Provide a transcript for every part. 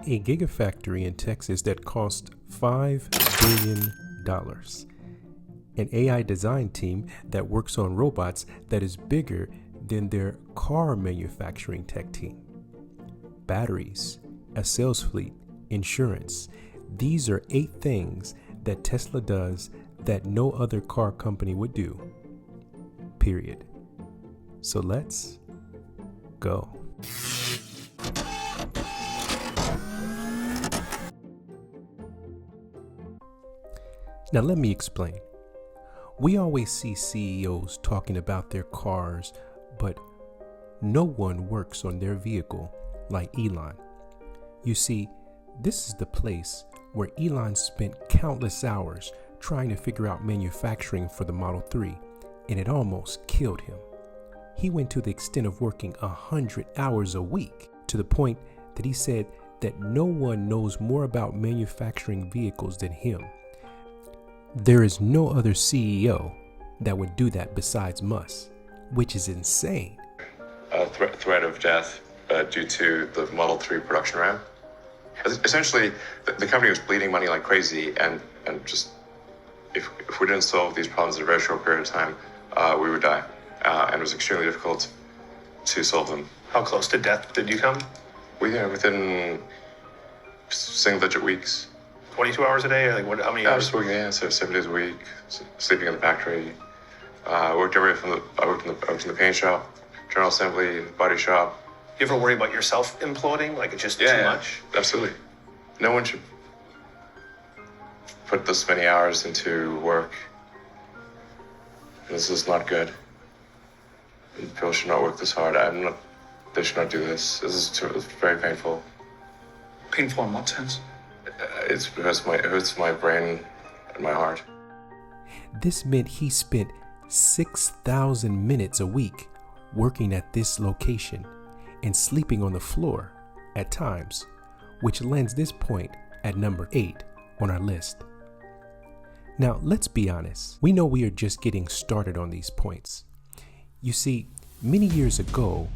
A gigafactory in Texas that cost $5 billion. An AI design team that works on robots that is bigger than their car manufacturing tech team. Batteries, a sales fleet, insurance. These are 8 things that Tesla does that no other car company would do. Period. So let's go. Now let me explain. We always see CEOs talking about their cars, but no one works on their vehicle like Elon. You see, this is the place where Elon spent countless hours trying to figure out manufacturing for the Model 3, and it almost killed him. He went to the extent of working 100 hours a week, to the point that he said that no one knows more about manufacturing vehicles than him. There is no other CEO that would do that besides Musk, which is insane. Threat of death due to the Model 3 production ramp. Essentially, the company was bleeding money like crazy, and just if we didn't solve these problems in a very short period of time, we would die. And it was extremely difficult to solve them. How close to death did you come? Within single-digit weeks. 22 hours a day, or like what? How many I hours? was working, so 7 days a week, sleeping in the factory. I worked in the paint shop, general assembly, body shop. You ever worry about yourself imploding? Like it's just too much? Absolutely. No one should put this many hours into work. This is not good. People should not work this hard. They should not do this. It's very painful. Painful in what sense? It hurts my brain and my heart. This meant he spent 6,000 minutes a week working at this location and sleeping on the floor at times, which lands this point at number 8 on our list. Now, let's be honest. We know we are just getting started on these points. You see, many years ago,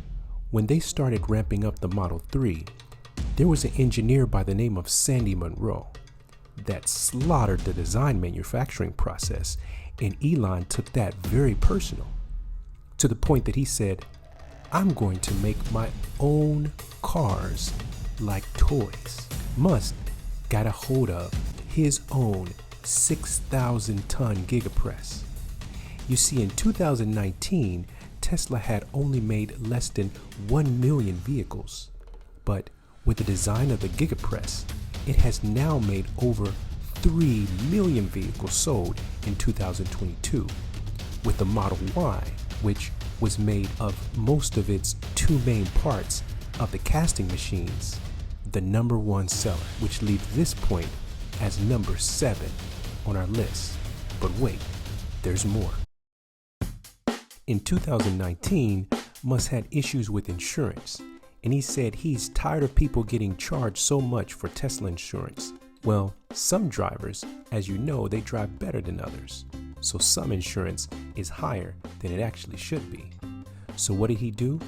when they started ramping up the Model 3, there was an engineer by the name of Sandy Munro that slaughtered the design manufacturing process, and Elon took that very personal, to the point that he said, I'm going to make my own cars like toys. Musk got a hold of his own 6,000-ton Giga Press. You see, in 2019, Tesla had only made less than 1 million vehicles, but with the design of the Giga Press, it has now made over 3 million vehicles sold in 2022, with the Model Y, which was made of most of its 2 main parts of the casting machines, the number 1 seller, which leaves this point as number 7 on our list. But wait, there's more. In 2019, Musk had issues with insurance, and he said he's tired of people getting charged so much for Tesla insurance. Well, some drivers, as you know, they drive better than others, so some insurance is higher than it actually should be. So what did he do?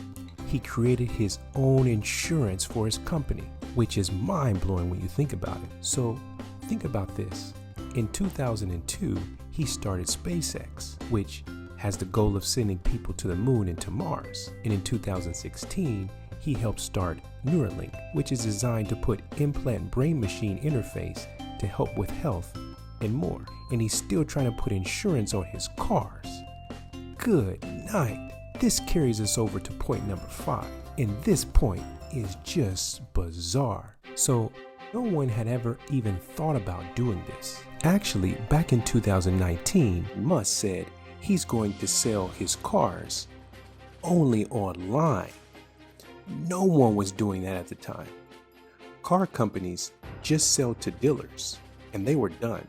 He created his own insurance for his company, which is mind-blowing when you think about it. So think about this. In 2002, he started SpaceX, which has the goal of sending people to the moon and to Mars. And in 2016, he helped start Neuralink, which is designed to put implant brain-machine interface to help with health and more. And he's still trying to put insurance on his cars. Good night. This carries us over to point number 5. And this point is just bizarre. So no one had ever even thought about doing this. Actually, back in 2019, Musk said he's going to sell his cars only online. No one was doing that at the time. Car companies just sell to dealers, and they were done.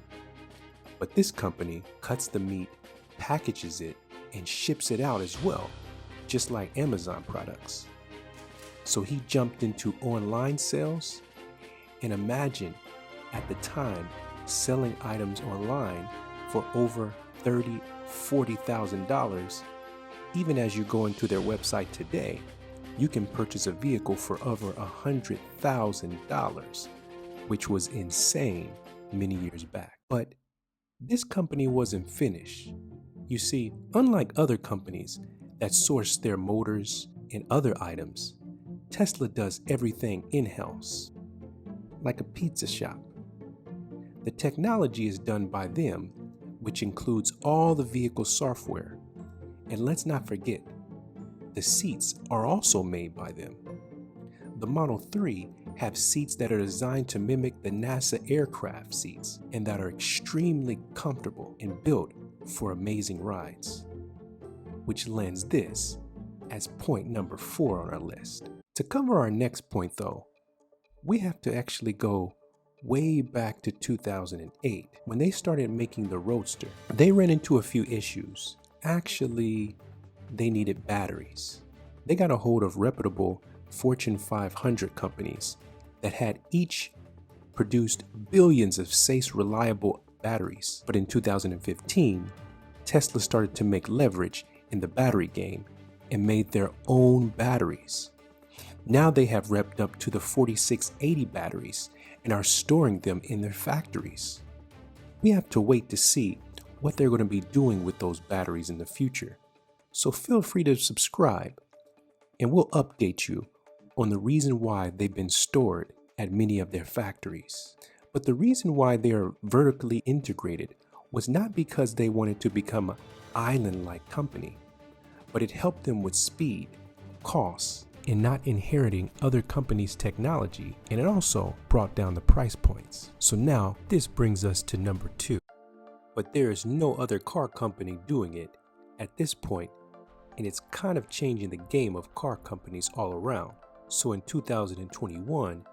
But this company cuts the meat, packages it, and ships it out as well, just like Amazon products. So he jumped into online sales, and imagine at the time selling items online for over $30,000, $40,000. Even as you go into their website today, you can purchase a vehicle for over $100,000, which was insane many years back. But this company wasn't finished. You see, unlike other companies that source their motors and other items, Tesla does everything in-house, like a pizza shop. The technology is done by them, which includes all the vehicle software. And let's not forget, the seats are also made by them. The Model 3 have seats that are designed to mimic the NASA aircraft seats and that are extremely comfortable and built for amazing rides, which lands this as point number 4 on our list. To cover our next point though, we have to actually go way back to 2008 when they started making the Roadster. They ran into a few issues. Actually, they needed batteries. They got a hold of reputable Fortune 500 companies that had each produced billions of safe, reliable batteries. But in 2015, Tesla started to make leverage in the battery game and made their own batteries. Now they have revved up to the 4680 batteries and are storing them in their factories. We have to wait to see what they're going to be doing with those batteries in the future. So feel free to subscribe and we'll update you on the reason why they've been stored at many of their factories. But the reason why they are vertically integrated was not because they wanted to become an island-like company, but it helped them with speed, costs, and not inheriting other companies' technology, and it also brought down the price points. So now this brings us to number 2. But there is no other car company doing it at this point, and it's kind of changing the game of car companies all around. So in 2021,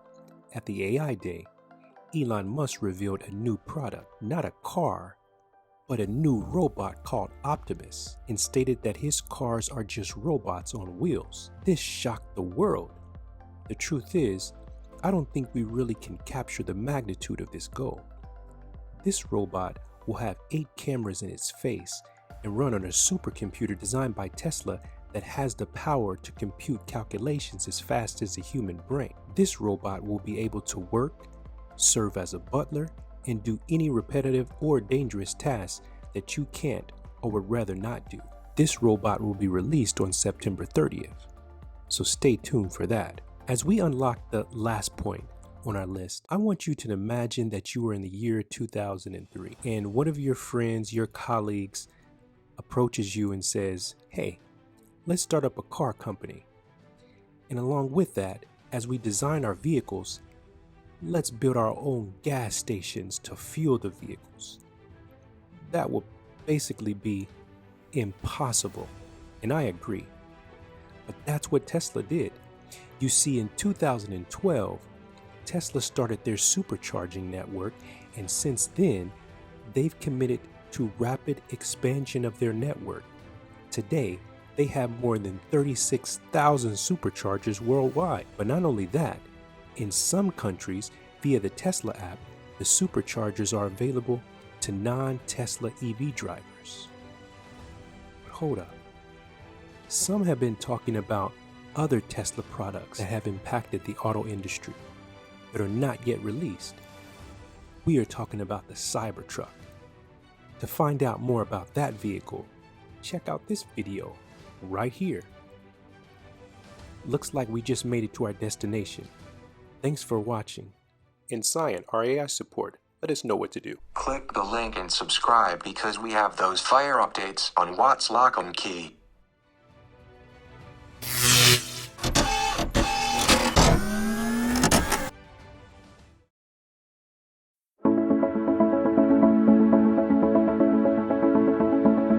at the AI Day, Elon Musk revealed a new product, not a car, but a new robot called Optimus, and stated that his cars are just robots on wheels. This shocked the world. The truth is, I don't think we really can capture the magnitude of this goal. This robot will have 8 cameras in its face and run on a supercomputer designed by Tesla that has the power to compute calculations as fast as a human brain. This robot will be able to work, serve as a butler, and do any repetitive or dangerous tasks that you can't or would rather not do. This robot will be released on September 30th, so stay tuned for that. As we unlock the last point on our list, I want you to imagine that you are in the year 2003 and one of your friends, your colleagues, approaches you and says, "Hey, let's start up a car company. And along with that, as we design our vehicles, let's build our own gas stations to fuel the vehicles." That will basically be impossible, and I agree. But that's what Tesla did. You see, in 2012, Tesla started their supercharging network, and since then, they've committed to rapid expansion of their network. Today, they have more than 36,000 superchargers worldwide. But not only that, in some countries, via the Tesla app, the superchargers are available to non-Tesla EV drivers. But hold up. Some have been talking about other Tesla products that have impacted the auto industry that are not yet released. We are talking about the Cybertruck. To find out more about that vehicle, check out this video right here. Looks like we just made it to our destination. Thanks for watching. In Cyan, our AI support, let us know what to do. Click the link and subscribe because we have those fire updates on What's Lock 'em Key.